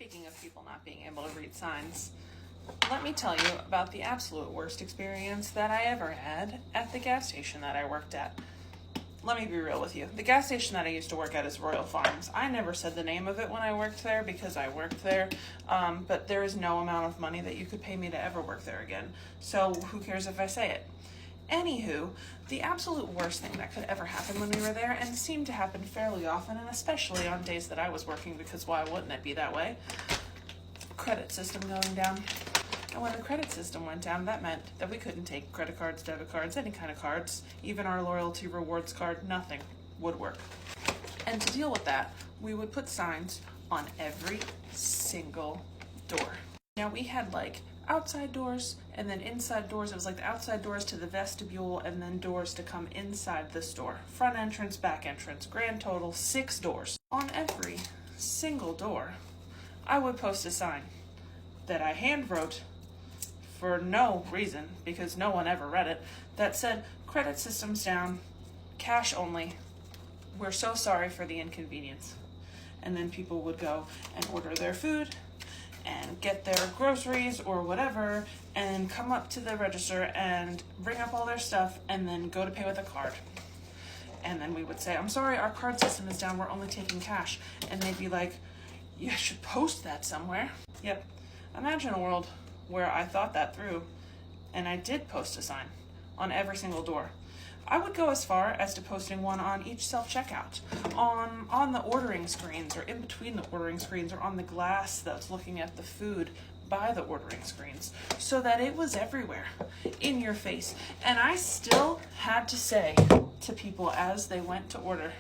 Speaking of people not being able to read signs, let me tell you about the absolute worst experience that I ever had at the gas station that I worked at. Let me be real with you. The gas station that I used to work at is Royal Farms. I never said the name of it when I worked there because I worked there, but there is no amount of money that you could pay me to ever work there again. So who cares if I say it? Anywho, the absolute worst thing that could ever happen when we were there, and seemed to happen fairly often, and especially on days that I was working, because why wouldn't it be that way? Credit system going down. And when the credit system went down, that meant that we couldn't take credit cards, debit cards, any kind of cards, even our loyalty rewards card, nothing would work. And to deal with that, we would put signs on every single door. Now we had like outside doors and then inside doors. It was like the outside doors to the vestibule and then doors to come inside the store. Front entrance, back entrance, grand total 6 doors. On every single door, I would post a sign that I hand wrote for no reason, because no one ever read it, that said, credit system's down, cash only, we're so sorry for the inconvenience. And then people would go and order their food and get their groceries or whatever and come up to the register and bring up all their stuff and then go to pay with a card. And then we would say, I'm sorry, our card system is down, we're only taking cash. And they'd be like, you should post that somewhere. Yep. Imagine a world where I thought that through and I did post a sign on every single door. I would go as far as to posting one on each self-checkout, on the ordering screens or in between the ordering screens or on the glass that's looking at the food by the ordering screens, so that it was everywhere, in your face. And I still had to say to people as they went to order,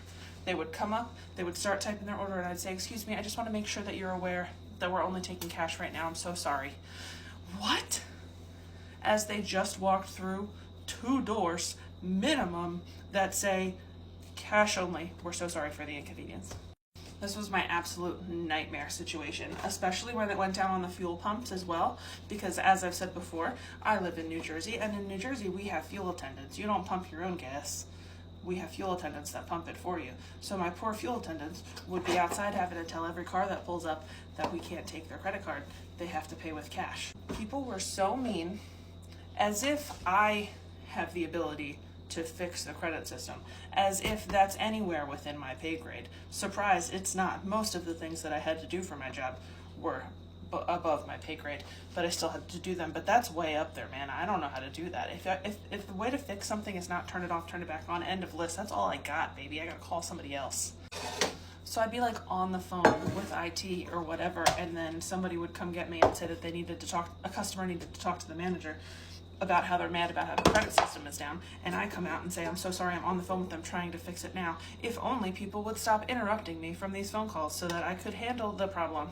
they would come up, they would start typing their order, and I'd say, excuse me, I just want to make sure that you're aware that we're only taking cash right now. I'm so sorry. What? As they just walked through 2 doors minimum that say cash only. We're so sorry for the inconvenience. This was my absolute nightmare situation, especially when it went down on the fuel pumps as well, because as I've said before, I live in New Jersey, and in New Jersey we have fuel attendants. You don't pump your own gas. We have fuel attendants that pump it for you. So my poor fuel attendants would be outside having to tell every car that pulls up that we can't take their credit card. They have to pay with cash. People were so mean, as if I have the ability to fix the credit system, as if that's anywhere within my pay grade. Surprise, it's not. Most of the things that I had to do for my job were above my pay grade, but I still had to do them. But that's way up there, man. I don't know how to do that. If the way to fix something is not turn it off, turn it back on, end of list, that's all I got, baby. I gotta call somebody else. So I'd be like on the phone with IT or whatever, and then somebody would come get me and say that they needed to talk, a customer needed to talk to the manager about how they're mad about how the credit system is down, and I come out and say, I'm so sorry, I'm on the phone with them trying to fix it now. If only people would stop interrupting me from these phone calls so that I could handle the problem.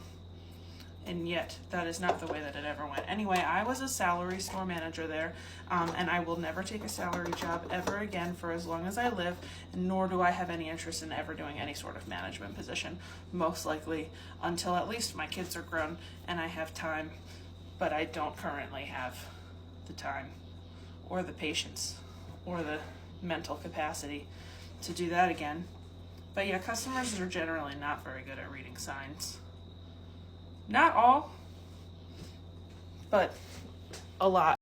And yet, that is not the way that it ever went. Anyway, I was a salary store manager there, and I will never take a salary job ever again for as long as I live, nor do I have any interest in ever doing any sort of management position, most likely until at least my kids are grown and I have time, but I don't currently have the time or the patience or the mental capacity to do that again. But yeah, customers are generally not very good at reading signs. Not all, but a lot.